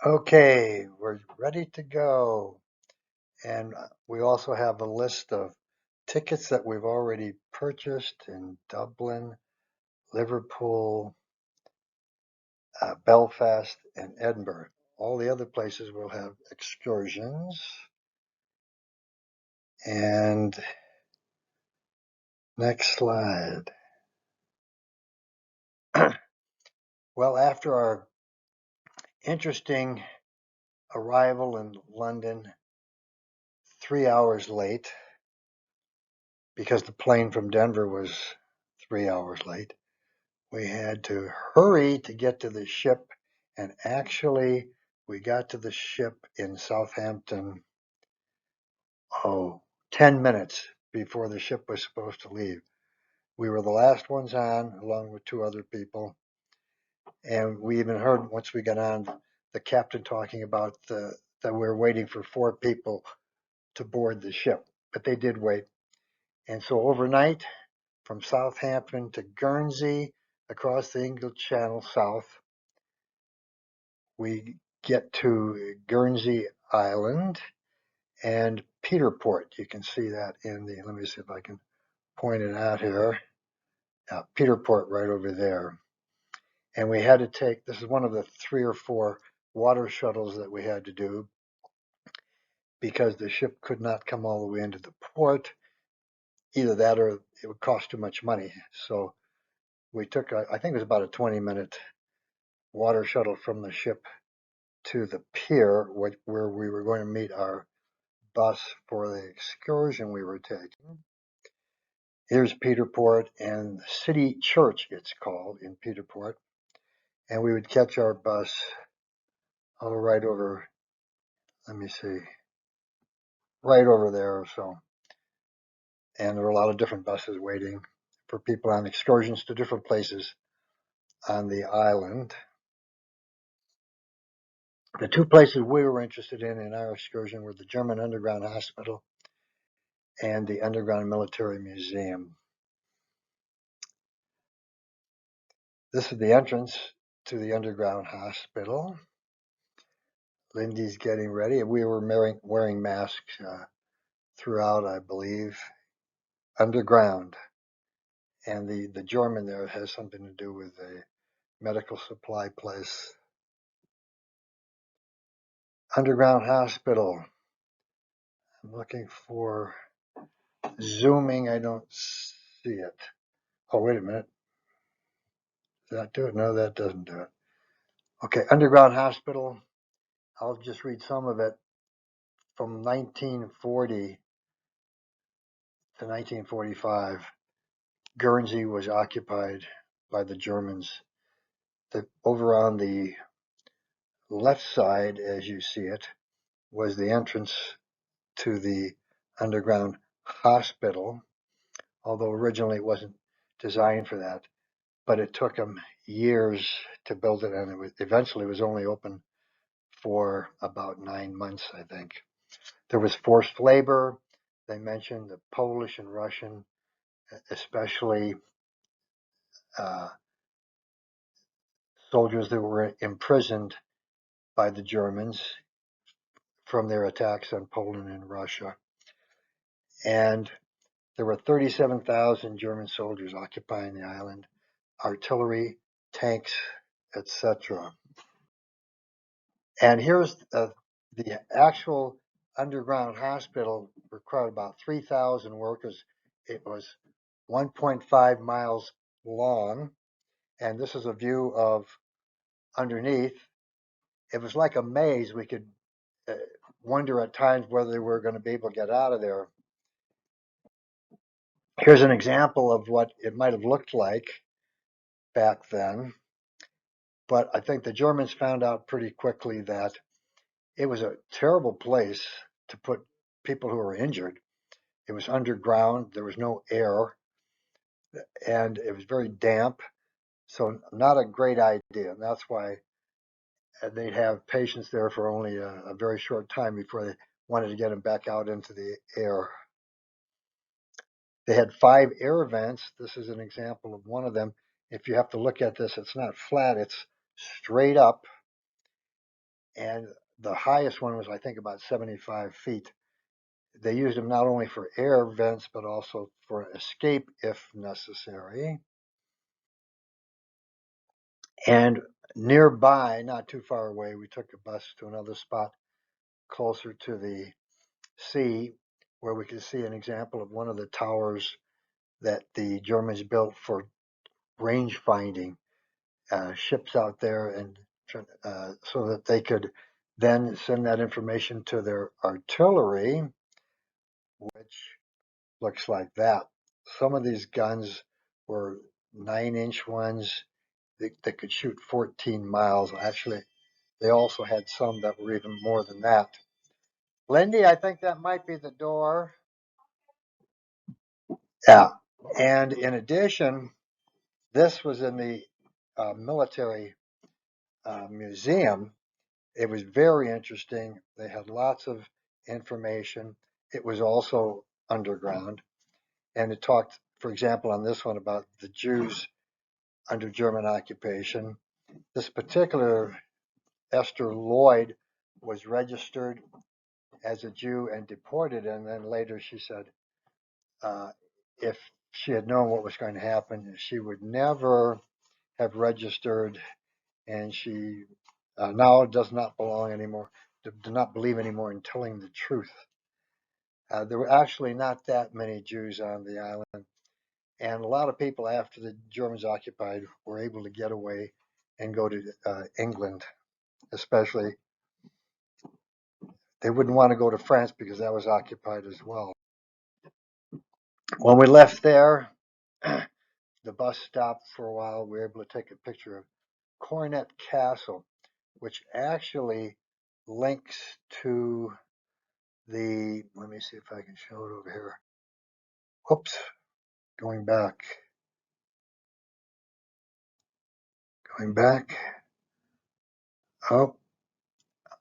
Okay, we're ready to go. And we also have a list of tickets that we've already purchased in Dublin, Liverpool, Belfast, and Edinburgh. All the other places will have excursions. And next slide. Well, after our interesting arrival in London, 3 hours late, because the plane from Denver was 3 hours late, we had to hurry to get to the ship, and actually we got to the ship in Southampton, 10 minutes before the ship was supposed to leave. We were the last ones on, along with two other people, and we even heard, once we got on, the captain talking about that we were waiting for 4 people to board the ship, but they did wait. And so overnight, from Southampton to Guernsey, across the English Channel south, we get to Guernsey Island and Peterport. You can see that in the, let me see if I can point it out here. Peterport right over there. And we had to take, this is one of the 3 or 4 water shuttles that we had to do because the ship could not come all the way into the port. Either that or it would cost too much money. So we took, I think it was about a 20-minute water shuttle from the ship to the pier where we were going to meet our bus for the excursion we were taking. Here's Peterport, and City Church it's called in Peterport. And we would catch our bus right over, let me see, right over there or so. And there were a lot of different buses waiting for people on excursions to different places on the island. The 2 places we were interested in our excursion were the German Underground Hospital and the Underground Military Museum. This is the entrance to the Underground Hospital. Lindy's getting ready. We were wearing masks throughout, I believe. Underground. And the German there has something to do with a medical supply place. Underground Hospital. I'm looking for zooming. I don't see it. Oh, wait a minute. Does that do it? No, that doesn't do it. Okay, Underground Hospital. I'll just read some of it. From 1940 to 1945, Guernsey was occupied by the Germans. Over on the left side, as you see it, was the entrance to the underground hospital, although originally it wasn't designed for that. But it took them years to build it, and it eventually was only open for about 9 months, I think. There was forced labor. They mentioned the Polish and Russian, especially soldiers that were imprisoned by the Germans from their attacks on Poland and Russia. And there were 37,000 German soldiers occupying the island, artillery, tanks, etc. And here's the actual underground hospital required about 3,000 workers. It was 1.5 miles long, and this is a view of underneath. It was like a maze. We could wonder at times whether they were going to be able to get out of there. Here's an example of what it might have looked like back then. But I think the Germans found out pretty quickly that it was a terrible place to put people who were injured. It was underground, there was no air, and it was very damp. So not a great idea. And that's why they'd have patients there for only a very short time before they wanted to get them back out into the air. They had 5 air vents. This is an example of one of them. If you have to look at this, it's not flat, it's straight up. and the highest one was, I think, about 75 feet. They used them not only for air vents, but also for escape if necessary. And nearby, not too far away, we took a bus to another spot closer to the sea where we could see an example of one of the towers that the Germans built for range finding ships out there, and so that they could then send that information to their artillery, which looks like that. Some of these guns were 9-inch ones that could shoot 14 miles. Actually, they also had some that were even more than that. Lindy, I think that might be the door. Yeah. And in addition, this was in the military museum. It was very interesting. They had lots of information. It was also underground. And it talked, for example, on this one about the Jews under German occupation. This particular Esther Lloyd was registered as a Jew and deported, and then later she said if she had known what was going to happen, she would never have registered, and she now does not belong anymore, do not believe anymore in telling the truth. There were actually not that many Jews on the island, and a lot of people after the Germans occupied were able to get away and go to England, especially. They wouldn't want to go to France because that was occupied as well. When we left there, the bus stopped for a while. We were able to take a picture of Coronet Castle, which actually links to the, let me see if I can show it over here. Whoops, going back. Oh,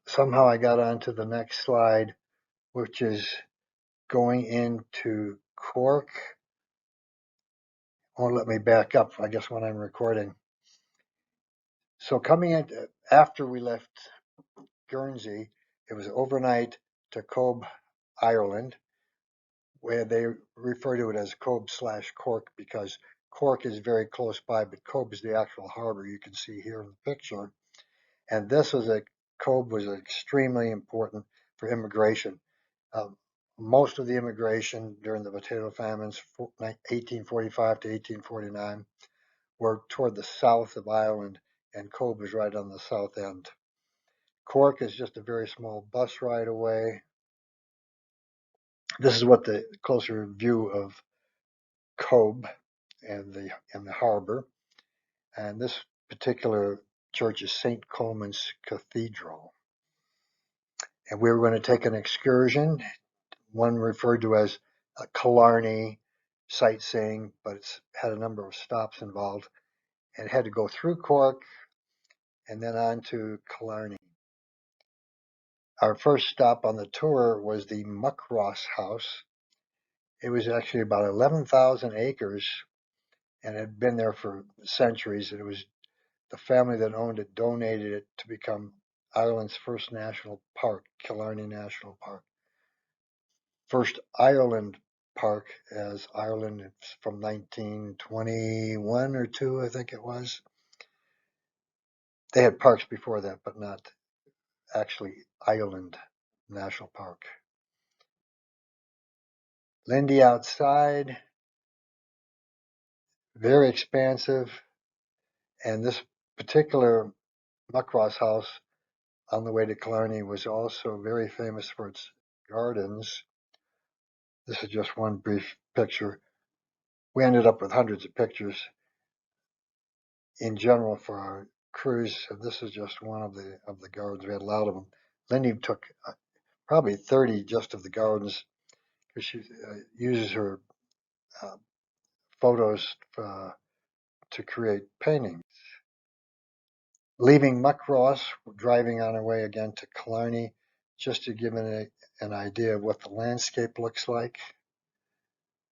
somehow I got onto the next slide, which is going into Cork. Won't let me back up, I guess, when I'm recording. So coming in after we left Guernsey, it was overnight to Cobh, Ireland, where they refer to it as Cobh/Cork because Cork is very close by, but Cobh is the actual harbor you can see here in the picture. And Cobh was extremely important for immigration. Most of the immigration during the potato famines, 1845 to 1849, were toward the south of Ireland, and Cobh is right on the south end. Cork is just a very small bus ride away. This is what the closer view of Cobh and the harbor. And this particular church is St. Coleman's Cathedral. And we were going to take an excursion, one referred to as Killarney sightseeing, but it's had a number of stops involved. And it had to go through Cork and then on to Killarney. Our first stop on the tour was the Muckross House. It was actually about 11,000 acres and had been there for centuries. It was the family that owned it donated it to become Ireland's first national park, Killarney National Park. First Ireland park as Ireland from 1921 or 2, I think it was. They had parks before that, but not actually Ireland National Park. Lindy outside, very expansive, and this particular Muckross house on the way to Killarney was also very famous for its gardens. This is just one brief picture. We ended up with hundreds of pictures in general for our cruise. So this is just one of the gardens. We had a lot of them. Lindy took probably 30 just of the gardens because she uses her photos to create paintings. Leaving Muckross, driving on our way again to Killarney, just to give an idea of what the landscape looks like.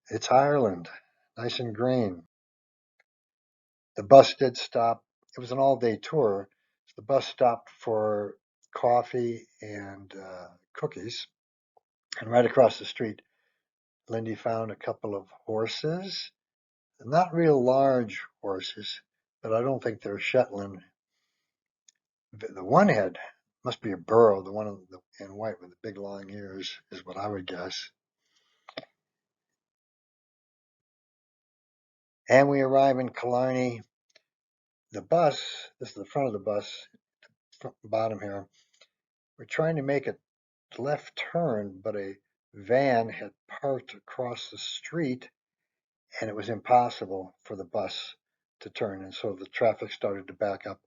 It's Ireland, nice and green. The bus did stop. It was an all-day tour. The bus stopped for coffee and cookies. And right across the street, Lindy found a couple of horses, not real large horses, but I don't think they're Shetland. The one head must be a burro, the one in white with the big long ears is what I would guess. And we arrive in Killarney. The bus, this is the front of the bus, bottom here. We're trying to make a left turn, but a van had parked across the street and it was impossible for the bus to turn. And so the traffic started to back up.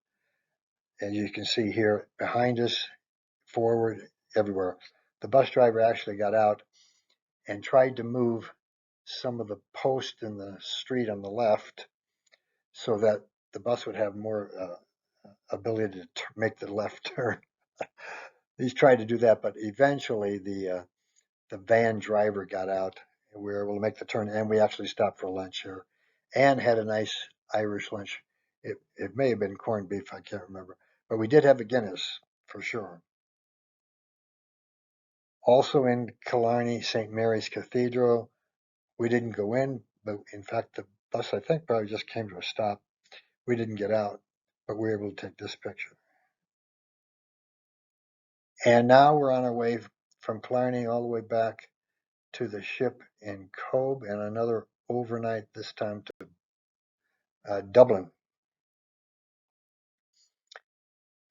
And you can see here behind us, forward, everywhere. The bus driver actually got out and tried to move some of the posts in the street on the left so that the bus would have more ability to make the left turn. He's tried to do that, but eventually the van driver got out and we were able to make the turn, and we actually stopped for lunch here and had a nice Irish lunch. It may have been corned beef, I can't remember, but we did have a Guinness for sure. Also in Killarney, St. Mary's Cathedral. We didn't go in, but in fact the bus I think probably just came to a stop. We didn't get out, but we were able to take this picture. And now we're on our way from Killarney all the way back to the ship in Cobh and another overnight, this time to Dublin.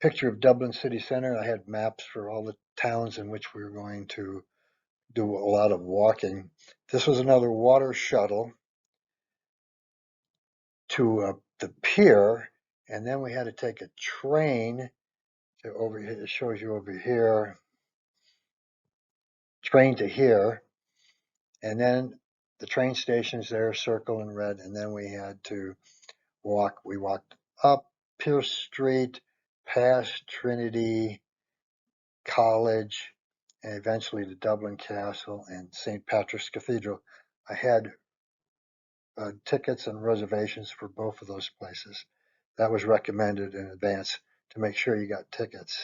Picture of Dublin city center. I had maps for all the towns in which we were going to do a lot of walking. This was another water shuttle to the pier, and then we had to take a train to over here. It shows you over here, train to here, and then the train station's there, circle in red, and then we had to walk. We walked up Pierce Street, past Trinity College, and eventually to Dublin Castle and St. Patrick's Cathedral. I had tickets and reservations for both of those places. That was recommended in advance to make sure you got tickets.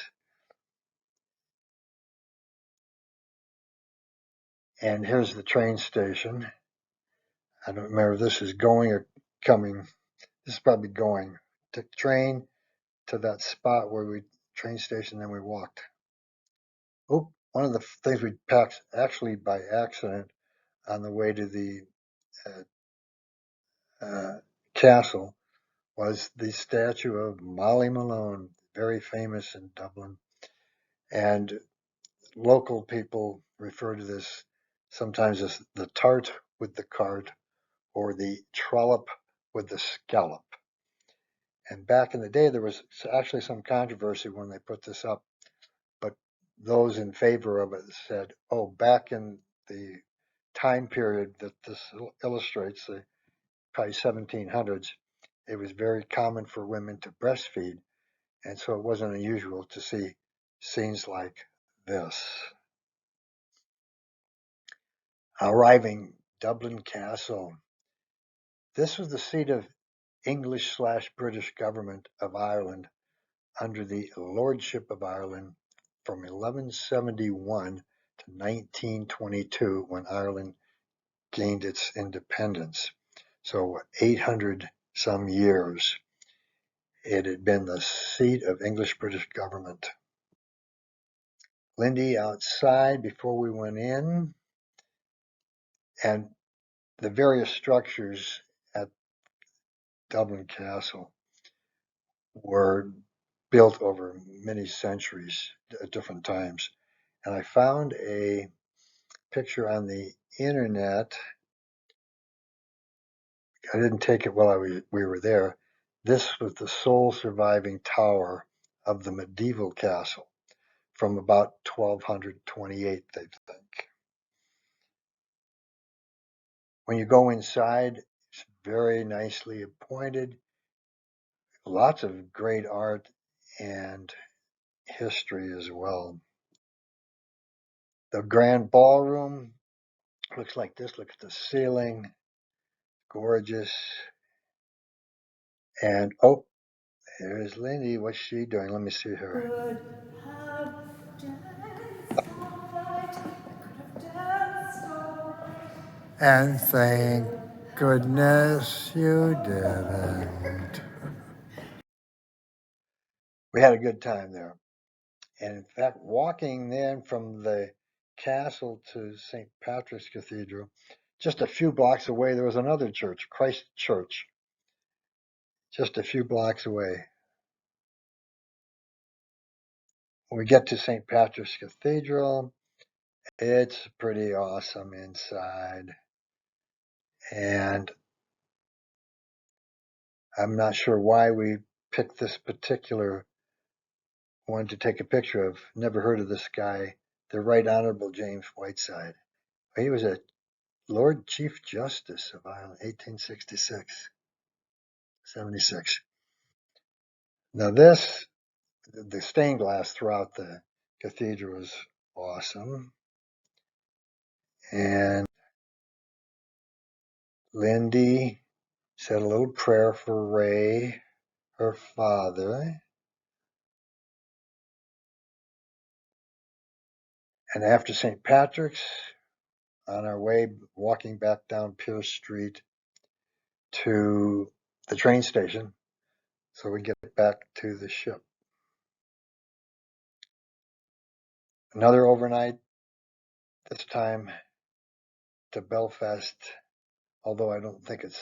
And here's the train station. I don't remember if this is going or coming. This is probably going. Took the train to that spot where we train station, then we walked. Oh, one of the things we packed actually by accident on the way to the castle was the statue of Molly Malone, very famous in Dublin. And local people refer to this sometimes as the tart with the cart or the trollop with the scallop. And back in the day, there was actually some controversy when they put this up, but those in favor of it said, oh, back in the time period that this illustrates, the probably 1700s, it was very common for women to breastfeed, and so it wasn't unusual to see scenes like this. Arriving Dublin Castle. This was the seat of English/British government of Ireland under the Lordship of Ireland from 1171 to 1922 when Ireland gained its independence. So 800 some years. It had been the seat of English-British government. Lindy outside before we went in, and the various structures at Dublin Castle were built over many centuries at different times. And I found a picture on the internet. I didn't take it while we were there. This was the sole surviving tower of the medieval castle from about 1228, they think. When you go inside, it's very nicely appointed. Lots of great art and history as well. The grand ballroom looks like this. Look at the ceiling. Gorgeous. And oh, there's Lindy. What's she doing? Let me see her. And thank goodness you didn't. We had a good time there. And in fact, walking then from the castle to St. Patrick's Cathedral, just a few blocks away, there was another church, Christ Church, just a few blocks away. When we get to St. Patrick's Cathedral, it's pretty awesome inside. And I'm not sure why we picked this particular one to take a picture of. Never heard of this guy, the Right Honorable James Whiteside. He was a Lord Chief Justice of Ireland, 1866, 76. Now this, the stained glass throughout the cathedral is awesome. And Lindy said a little prayer for Ray, her father. And after St. Patrick's, on our way walking back down Pierce Street to the train station, so we get back to the ship. Another overnight, this time to Belfast, although I don't think it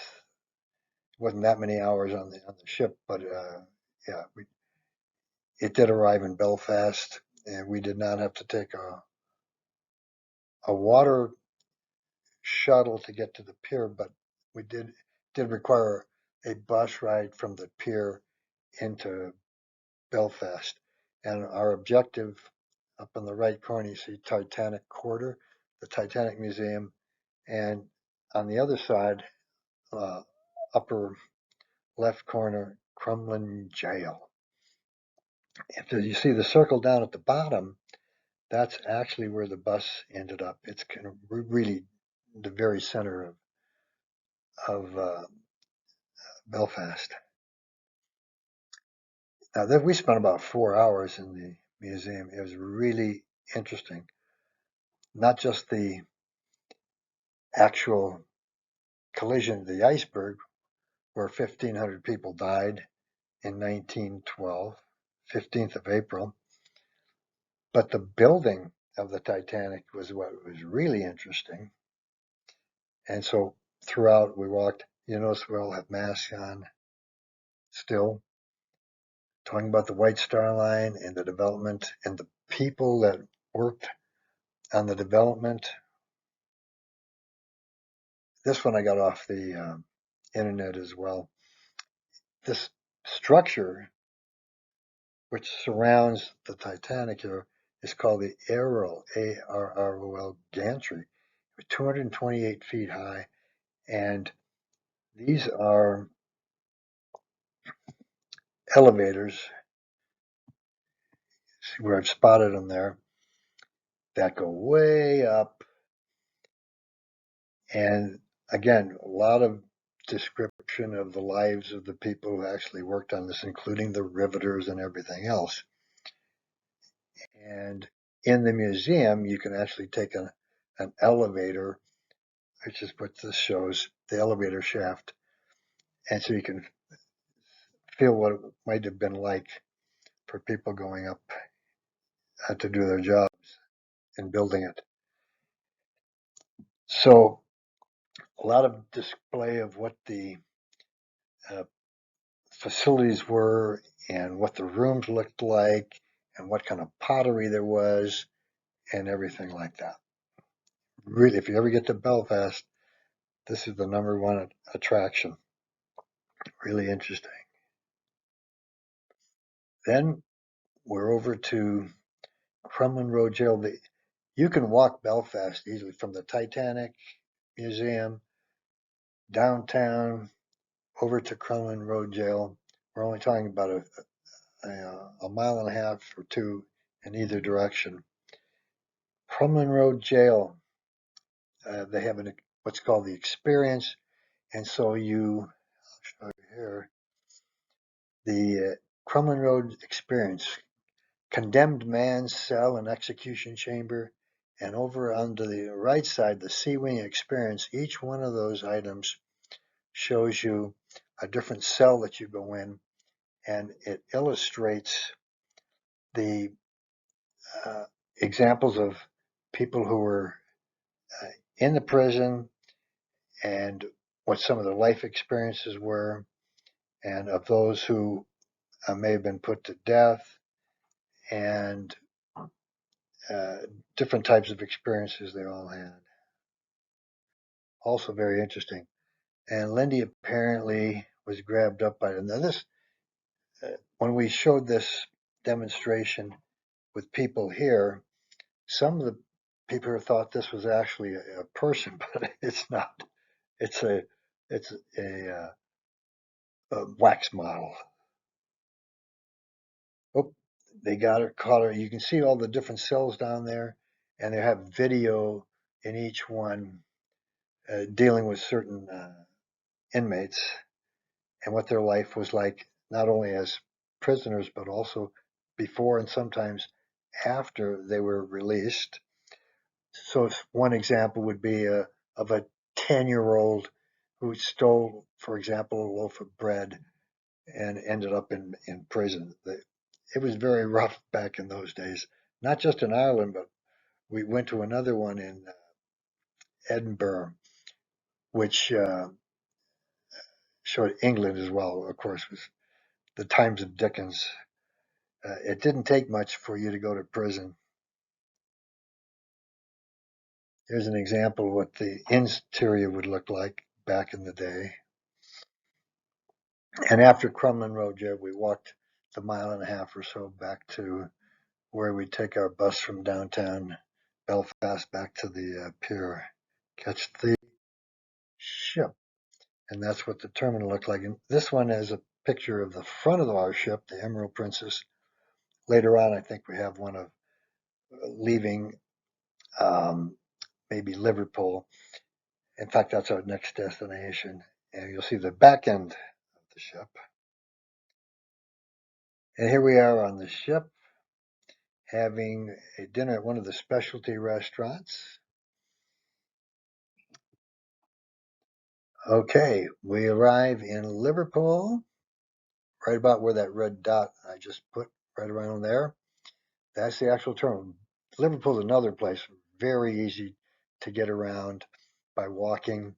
wasn't that many hours on the ship, but yeah, it did arrive in Belfast, and we did not have to take a water shuttle to get to the pier, but we did require a bus ride from the pier into Belfast. And our objective, up in the right corner, you see Titanic Quarter, the Titanic Museum, and on the other side, upper left corner, Crumlin Jail. If you see the circle down at the bottom, that's actually where the bus ended up. It's kind of really the very center of Belfast. Now, we spent about 4 hours in the museum. It was really interesting. Not just the actual collision of the iceberg, where 1,500 people died in 1912, 15th of April, but the building of the Titanic was what was really interesting. And so throughout we walked, you notice we all have masks on still, talking about the White Star Line and the development and the people that worked on the development. This one I got off the internet as well. This structure, which surrounds the Titanic here, is called the Arrol, A-R-R-O-L gantry, 228 feet high. And these are elevators, see where I've spotted them there, that go way up. And again, a lot of description of the lives of the people who actually worked on this, including the riveters and everything else. And in the museum, you can actually take an elevator, which is what this shows, the elevator shaft. And so you can feel what it might have been like for people going up to do their jobs in building it. So a lot of display of what the uh, facilities were and what the rooms looked like and what kind of pottery there was and everything like that. Really, if you ever get to Belfast, this is the #1 attraction. Really interesting. Then we're over to Crumlin Road Jail. You can walk Belfast easily from the Titanic Museum downtown over to Crumlin Road Jail. We're only talking about a mile and a half or two in either direction. Crumlin Road Jail, they have what's called the experience, and so I'll show you here, the Crumlin Road experience condemned man's cell and execution chamber, and over on the right side, the C-wing experience. Each one of those items shows you a different cell that you go in, and it illustrates the examples of people who were in the prison and what some of their life experiences were, and of those who may have been put to death, and uh, different types of experiences they all had. Also very interesting. And Lindy apparently was grabbed up by it. Now this, when we showed this demonstration with people here, some of the people thought this was actually a person, but it's not. It's a wax model. Oh, they got her, caught her. You can see all the different cells down there, and they have video in each one dealing with certain inmates and what their life was like, not only as prisoners, but also before and sometimes after they were released. So one example would be of a 10-year-old who stole, for example, a loaf of bread and ended up in prison. It was very rough back in those days, not just in Ireland, but we went to another one in Edinburgh, which showed England as well, of course, was the times of Dickens. It didn't take much for you to go to prison. Here's an example of what the interior would look like back in the day. And after Crumlin Road, Jeb, we walked the mile and a half or so back to where we take our bus from downtown Belfast back to the pier, catch the ship. And that's what the terminal looked like. And this one is a picture of the front of our ship, the Emerald Princess. Later on, I think we have one of leaving maybe Liverpool. In fact, that's our next destination. And you'll see the back end of the ship. And here we are on the ship having a dinner at one of the specialty restaurants. Okay, we arrive in Liverpool, right about where that red dot I just put right around there. That's the actual terminal. Liverpool's another place, very easy to get around by walking.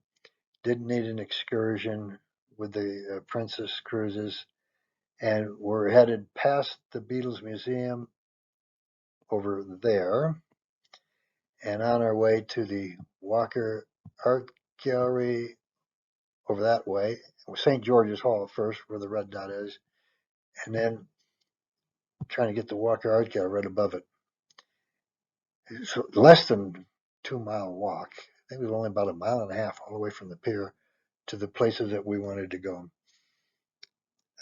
Didn't need an excursion with the Princess cruises. And we're headed past the Beatles Museum over there and on our way to the Walker Art Gallery over that way. St. George's Hall first, where the red dot is, and then trying to get the Walker Art Gallery right above it. So less than 2 mile walk. I think it was only about a mile and a half all the way from the pier to the places that we wanted to go.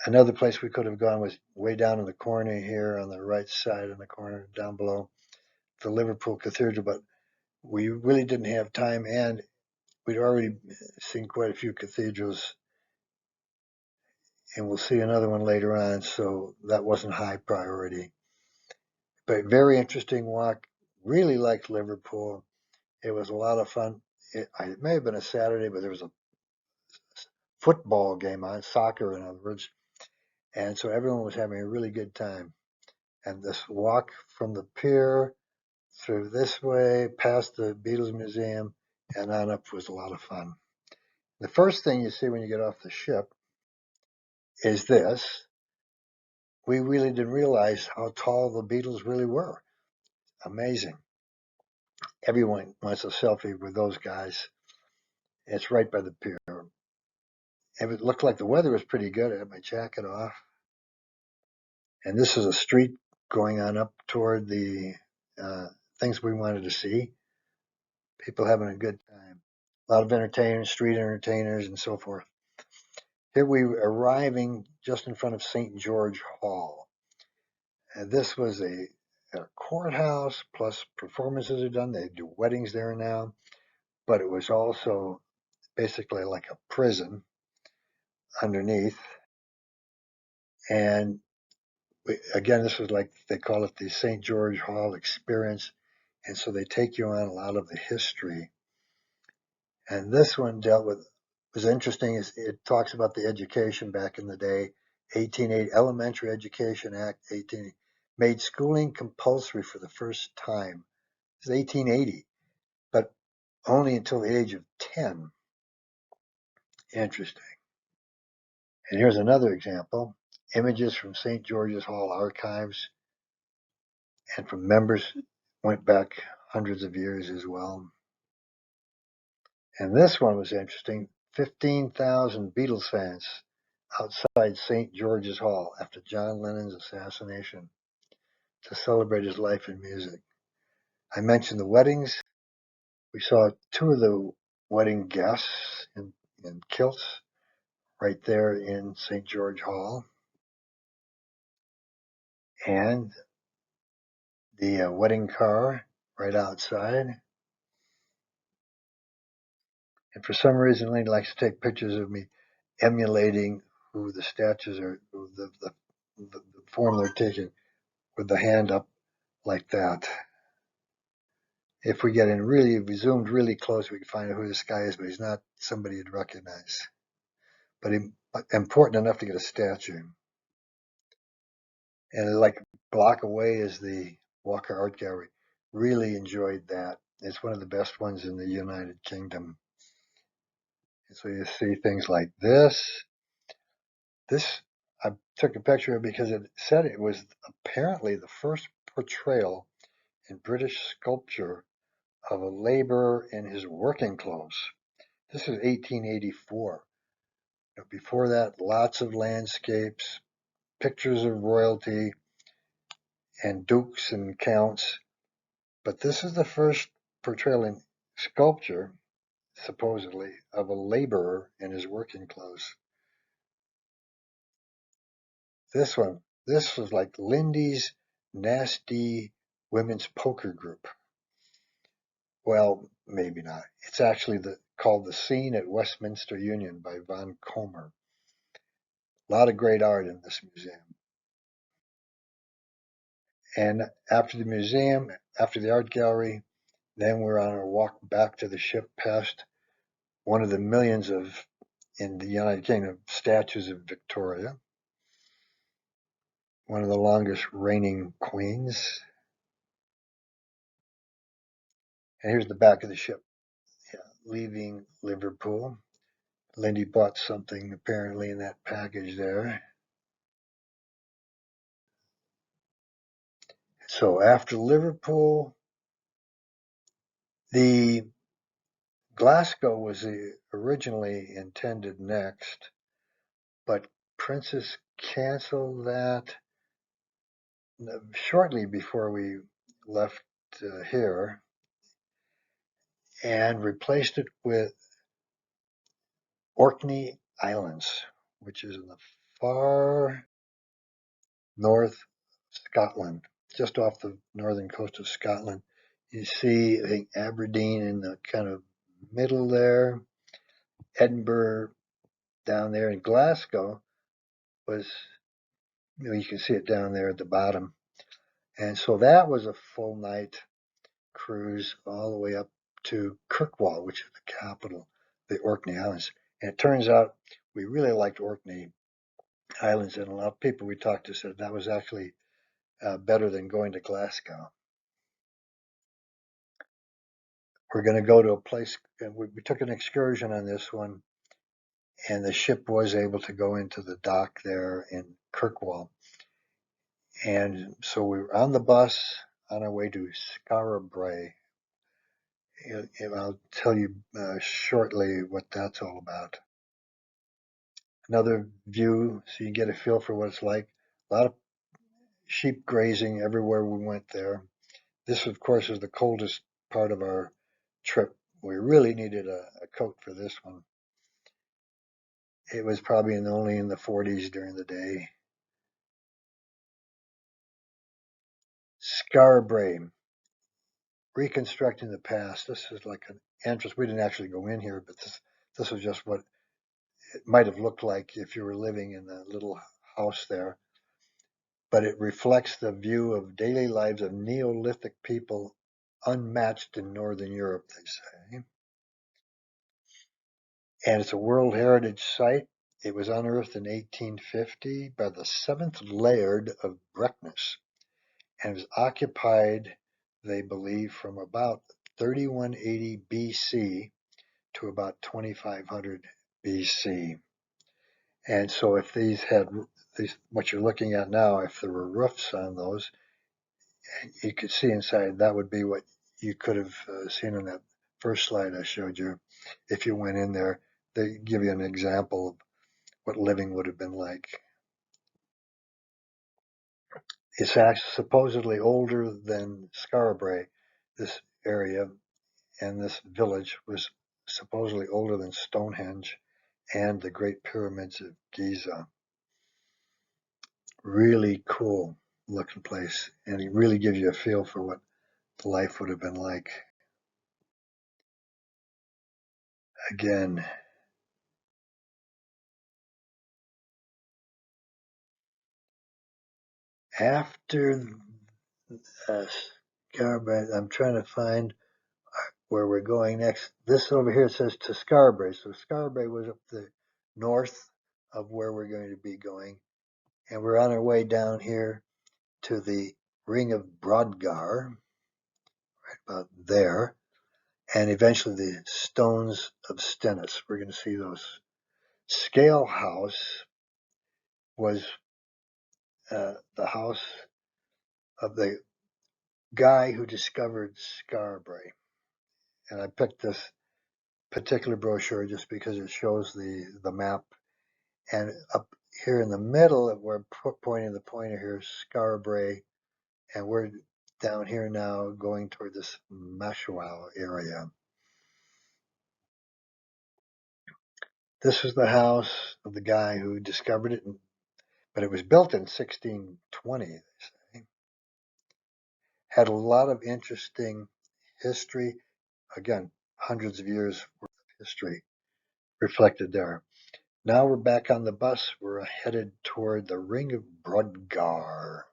Another place we could have gone was way down in the corner here on the right side in the corner down below the Liverpool Cathedral, but we really didn't have time, and we'd already seen quite a few cathedrals, and we'll see another one later on, so that wasn't high priority. But very interesting walk. Really liked Liverpool. It was a lot of fun. It may have been a Saturday, but there was a football game on, soccer in other words, and so everyone was having a really good time. And this walk from the pier through this way, past the Beatles Museum, and on up was a lot of fun. The first thing you see when you get off the ship is this. We really didn't realize how tall the Beatles really were. Amazing. Everyone wants a selfie with those guys. It's right by the pier. It looked like the weather was pretty good. I had my jacket off. And this is a street going on up toward the things we wanted to see. People having a good time. A lot of entertainers, street entertainers, and so forth. Here we were arriving just in front of St. George Hall. And this was a courthouse, plus performances are done. They do weddings there now. But it was also basically like a prison underneath. And again, this was like they call it the St. George Hall experience. And so they take you on a lot of the history. And this one dealt with, was interesting, is it talks about the education back in the day. 1880 Elementary Education Act 18 made schooling compulsory for the first time. It's 1880, but only until the age of 10. Interesting. And here's another example. Images from St. George's Hall archives and from members went back hundreds of years as well. And this one was interesting. 15,000 Beatles fans outside St. George's Hall after John Lennon's assassination to celebrate his life in music. I mentioned the weddings. We saw two of the wedding guests in kilts right there in St. George Hall. And the wedding car right outside. And for some reason, Lane likes to take pictures of me emulating who the statues are, the form they're taking with the hand up like that. If we get in really, if we zoomed really close, we can find out who this guy is, but he's not somebody you'd recognize. But important enough to get a statue. And like a block away is the Walker Art Gallery. Really enjoyed that. It's one of the best ones in the United Kingdom. And so you see things like this. This I took a picture of because it said it was apparently the first portrayal in British sculpture of a laborer in his working clothes. This is 1884. Before that, lots of landscapes, pictures of royalty and dukes and counts. But this is the first portrayal in sculpture, supposedly, of a laborer in his working clothes. This one, this was like Lindy's nasty women's poker group. Well, maybe not. It's actually called The Scene at Westminster Union by Von Comer. A lot of great art in this museum. And after the museum, after the art gallery, then we're on our walk back to the ship past one of the millions of, in the United Kingdom, statues of Victoria, one of the longest reigning queens. And here's the back of the ship, yeah, leaving Liverpool. Lindy bought something apparently in that package there. So after Liverpool, the Glasgow was originally intended next, but Princess canceled that shortly before we left here and replaced it with Orkney Islands, which is in the far north Scotland, just off the northern coast of Scotland. You see, I think, Aberdeen in the kind of middle there, Edinburgh down there, and Glasgow was, you can see it down there at the bottom. And so that was a full night cruise all the way up to Kirkwall, which is the capital, the Orkney Islands. And it turns out we really liked Orkney Islands, and a lot of people we talked to said that was actually better than going to Glasgow. We're going to go to a place, and we took an excursion on this one, and the ship was able to go into the dock there in Kirkwall. And so we were on the bus on our way to Skara and I'll tell you shortly what that's all about. Another view so you get a feel for what it's like. A lot of sheep grazing everywhere we went there. This, of course, is the coldest part of our trip. We really needed a coat for this one. It was probably only in the 40s during the day. Scarbray, reconstructing the past. This is like an entrance. We didn't actually go in here, but this was just what it might have looked like if you were living in the little house there. but it reflects the view of daily lives of Neolithic people unmatched in Northern Europe, they say. And it's a World Heritage Site. It was unearthed in 1850 by the 7th Laird of Brecnes and was occupied, they believe, from about 3180 BC to about 2500 BC. And so if these had what you're looking at now, if there were roofs on those, you could see inside, that would be what you could have seen on that first slide I showed you. If you went in there, they give you an example of what living would have been like. It's actually supposedly older than Skarabrae, this area, and this village was supposedly older than Stonehenge and the Great Pyramids of Giza. Really cool looking place, and it really gives you a feel for what life would have been like. Again, after Skarabrae, I'm trying to find where we're going next. This over here says to Skarabrae. So Skarabrae was up the north of where we're going to be going. And we're on our way down here to the Ring of Brodgar, right about there. And eventually the Stones of Stennis. We're going to see those. Scale House was the house of the guy who discovered Skarabrae. And I picked this particular brochure just because it shows the map. And up here in the middle, we're pointing the pointer here, Skarabrae, and we're down here now going toward this Mashual area. This is the house of the guy who discovered it, but it was built in 1620, they say. Had a lot of interesting history. Again, hundreds of years worth of history reflected there. Now we're back on the bus. We're headed toward the Ring of Brodgar.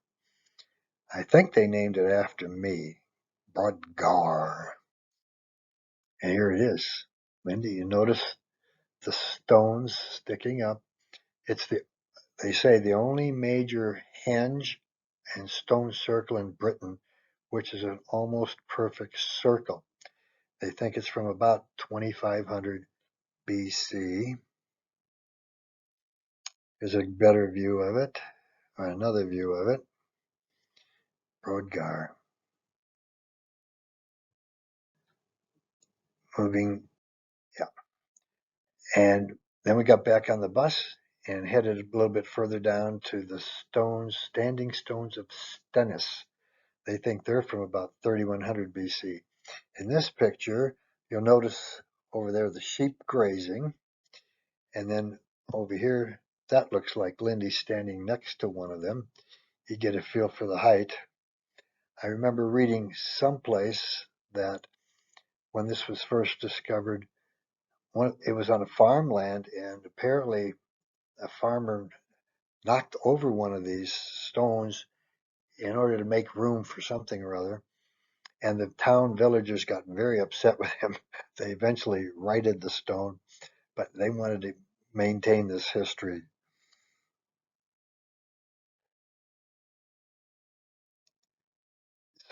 I think they named it after me, Brodgar. And here it is. Lindy, you notice the stones sticking up. It's they say the only major henge and stone circle in Britain, which is an almost perfect circle. They think it's from about 2500 BC. Here's a better view of it, or another view of it. Brodgar. Moving, yeah. And then we got back on the bus and headed a little bit further down to the standing stones of Stennis. They think they're from about 3100 BC. In this picture, you'll notice over there the sheep grazing, and then over here, that looks like Lindy standing next to one of them. You get a feel for the height. I remember reading someplace that when this was first discovered, it was on a farmland, and apparently a farmer knocked over one of these stones in order to make room for something or other. And the town villagers got very upset with him. They eventually righted the stone, but they wanted to maintain this history.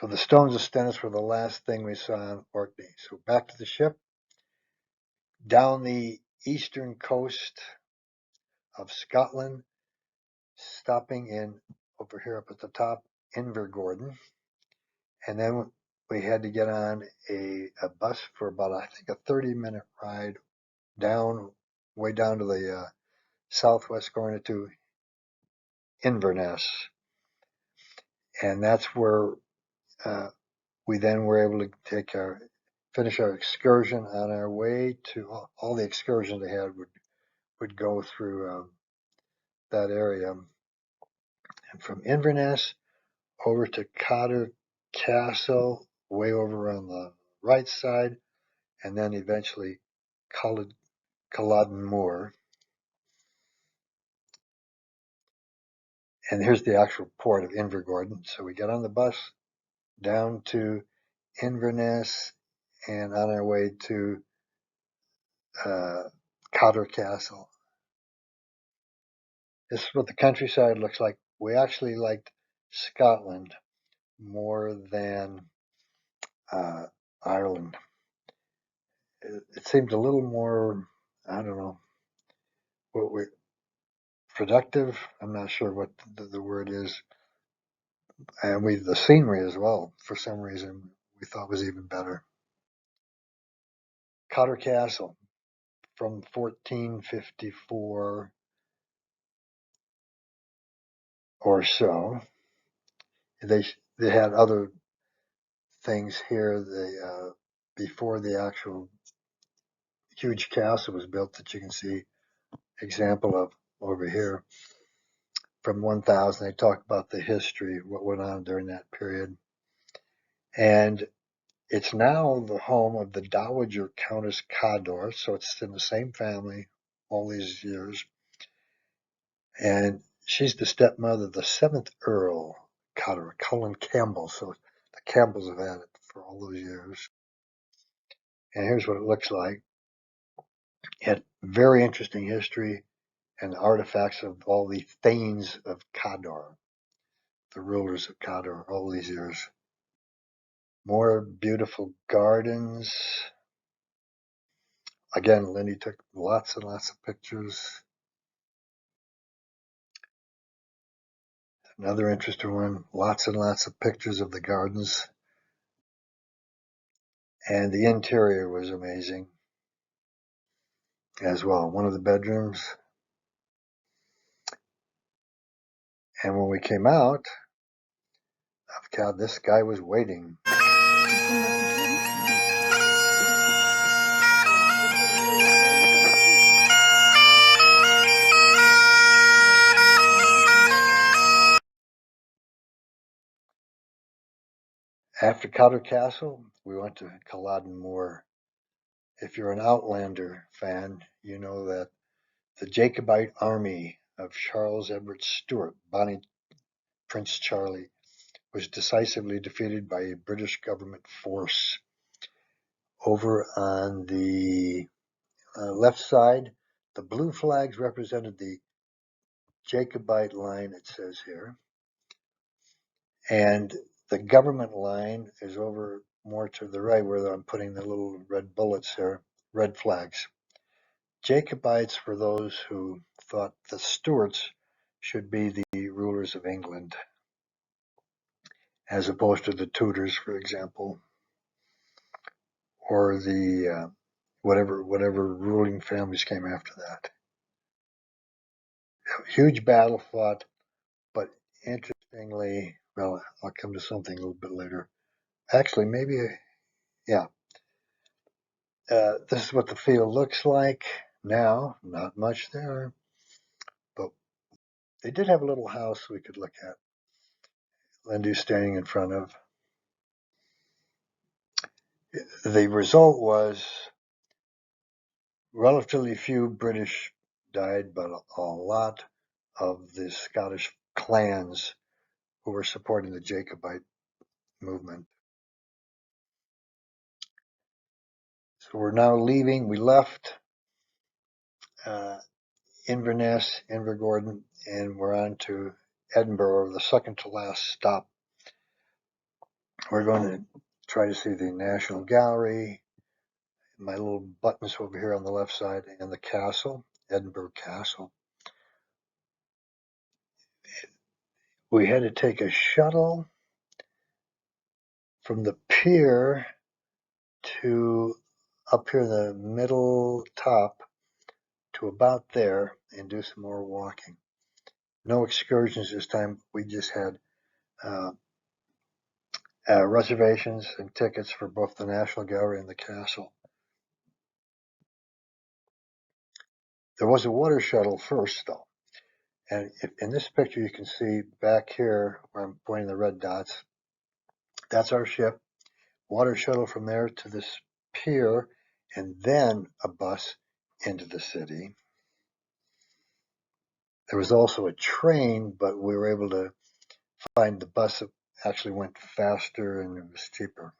So the stones of Stennis were the last thing we saw in Orkney. So back to the ship, down the eastern coast of Scotland, stopping in over here up at the top, Invergordon. And then we had to get on a bus for about, I think, a 30-minute ride down, way down to the southwest corner to Inverness. And that's where we then were able to finish our excursion. On our way to all the excursions they had would go through that area. And from Inverness over to Cotter Castle, way over on the right side, and then eventually Culloden Moor. And here's the actual port of Invergordon. So we get on the bus down to Inverness and on our way to Cotter Castle. This is what the countryside looks like. We actually liked Scotland more than Ireland. It seemed a little more, I don't know, what we productive. I'm not sure what the word is, and the scenery as well. For some reason, we thought was even better. Cotter Castle from 1454 or so. They had other things here. Before the actual huge castle was built that you can see example of over here. From 1000, they talk about the history, what went on during that period. And it's now the home of the Dowager Countess Cawdor, so it's in the same family all these years. And she's the stepmother of the 7th Earl Cawdor, Cullen Campbell. So the Campbells have had it for all those years. And here's what it looks like. It had very interesting history and artifacts of all the thanes of Cawdor, the rulers of Cawdor all these years. More beautiful gardens. Again, Lindy took lots and lots of pictures. Another interesting one, lots and lots of pictures of the gardens. And the interior was amazing as well. One of the bedrooms. And when we came out, God, this guy was waiting. After Cotter Castle, we went to Culloden Moor. If you're an Outlander fan, you know that the Jacobite army of Charles Everett Stewart, Bonnie Prince Charlie, was decisively defeated by a British government force. Over on the left side, the blue flags represented the Jacobite line, it says here. And the government line is over more to the right where I'm putting the little red bullets here, red flags. Jacobites were those who thought the Stuarts should be the rulers of England, as opposed to the Tudors, for example, or the whatever ruling families came after that. Huge battle fought, but interestingly, well, I'll come to something a little bit later. Actually, maybe, yeah. This is what the field looks like now. Not much there, but they did have a little house we could look at. Lindy's standing in front of. The result was relatively few British died, but a lot of the Scottish clans who were supporting the Jacobite movement. So we're now leaving. We left Inverness, Invergordon, and we're on to Edinburgh, the second to last stop. We're going to try to see the National Gallery, my little buttons over here on the left side, and the castle, Edinburgh Castle. We had to take a shuttle from the pier to up here in the middle top to about there and do some more walking. No excursions this time. We just had reservations and tickets for both the National Gallery and the castle. There was a water shuttle first, though. And in this picture, you can see back here where I'm pointing the red dots. That's our ship. Water shuttle from there to this pier, and then a bus into the city. There was also a train, but we were able to find the bus that actually went faster and it was cheaper.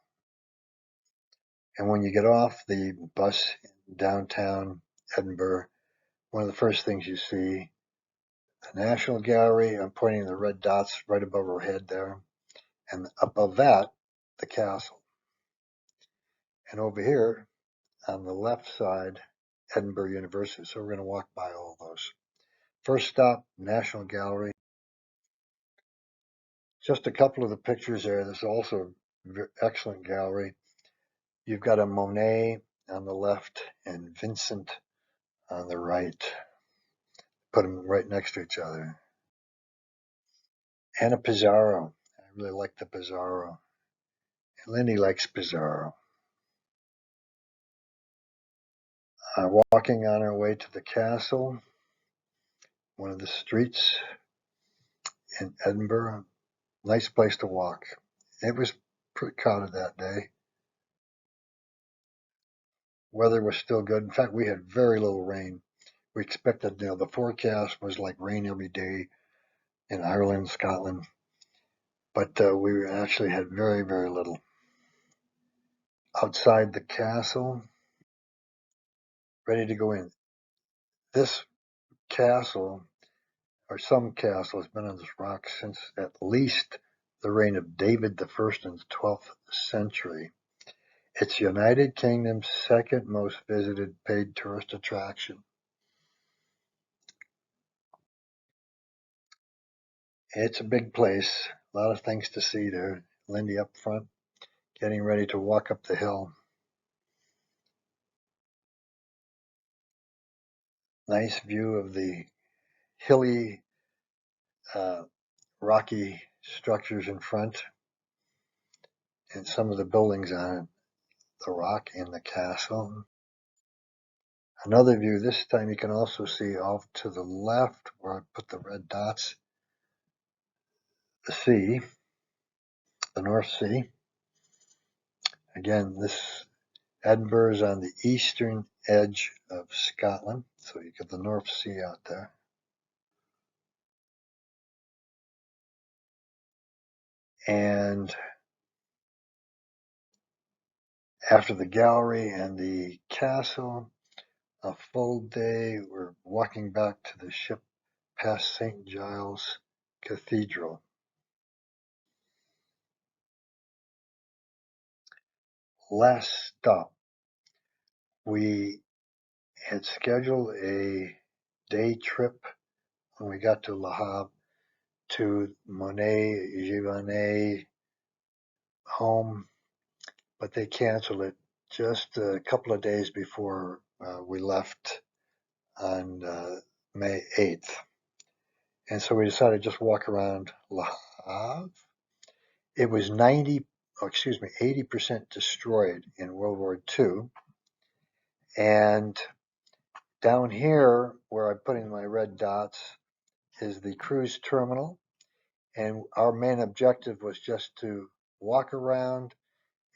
And when you get off the bus in downtown Edinburgh, one of the first things you see, the National Gallery. I'm pointing the red dots right above our head there. And above that, the castle. And over here on the left side, Edinburgh University. So we're going to walk by all those. First stop, National Gallery. Just a couple of the pictures there. This is also an excellent gallery. You've got a Monet on the left and Vincent on the right. Put them right next to each other. And a Pizarro. I really like the Pizarro. And Lindy likes Pizarro. Walking on our way to the castle, one of the streets in Edinburgh. Nice place to walk. It was pretty crowded that day. Weather was still good. In fact, we had very little rain. We expected, the forecast was like rain every day in Ireland, Scotland, but we actually had very, very little. Outside the castle, ready to go in. This castle, or some castle, has been on this rock since at least the reign of David the First in the 12th century. It's United Kingdom's second most visited paid tourist attraction. It's a big place, a lot of things to see there. Lindy up front, getting ready to walk up the hill. Nice view of the hilly, uh, rocky structures in front and some of the buildings on the rock in the castle. Another view, this time you can also see off to the left where I put the red dots, the sea, the North Sea. Again, this Edinburgh is on the eastern edge of Scotland, so you get the North Sea out there. And after the gallery and the castle, a full day, we're walking back to the ship past St. Giles Cathedral. Last stop, we had scheduled a day trip when we got to Le Havre to Monet Giverny home, but they canceled it just a couple of days before we left on May 8th. And so we decided to just walk around Le Havre. It was 80% destroyed in World War II. And down here, where I'm putting my red dots, is the cruise terminal. And our main objective was just to walk around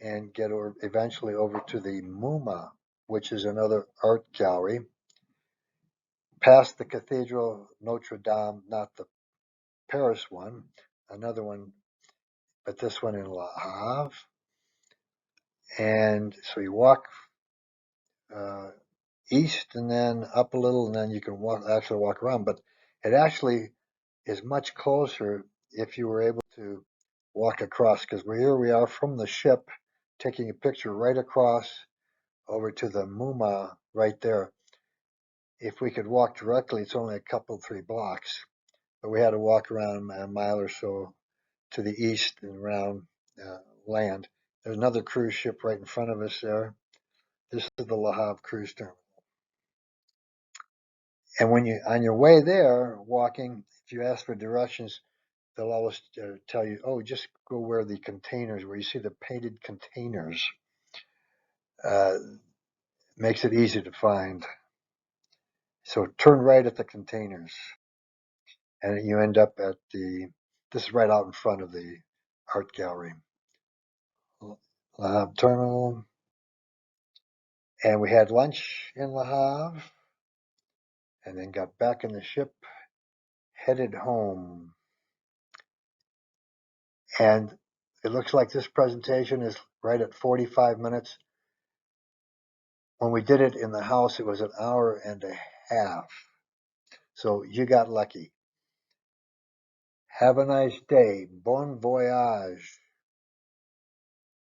and get eventually over to the MoMA, which is another art gallery. Past the Cathedral Notre Dame, not the Paris one, another one, but this one in Le Havre. And so you walk east and then up a little, and then you can actually walk around. But it actually is much closer if you were able to walk across, because here we are from the ship, taking a picture right across over to the MoMA right there. If we could walk directly, it's only a couple, 3 blocks, but we had to walk around a mile or so to the east and around land. There's another cruise ship right in front of us there. This is the Le Havre cruise terminal. And when you on your way there walking, if you ask for directions, they'll always tell you, oh, just go where the containers, where you see the painted containers. Uh, makes it easy to find. So turn right at the containers, and you end up at this is right out in front of the art gallery. Le Havre terminal. And we had lunch in Le Havre, and then got back in the ship headed home. And it looks like this presentation is right at 45 minutes. When we did it in the house, it was an hour and a half. So you got lucky. Have a nice day. Bon voyage.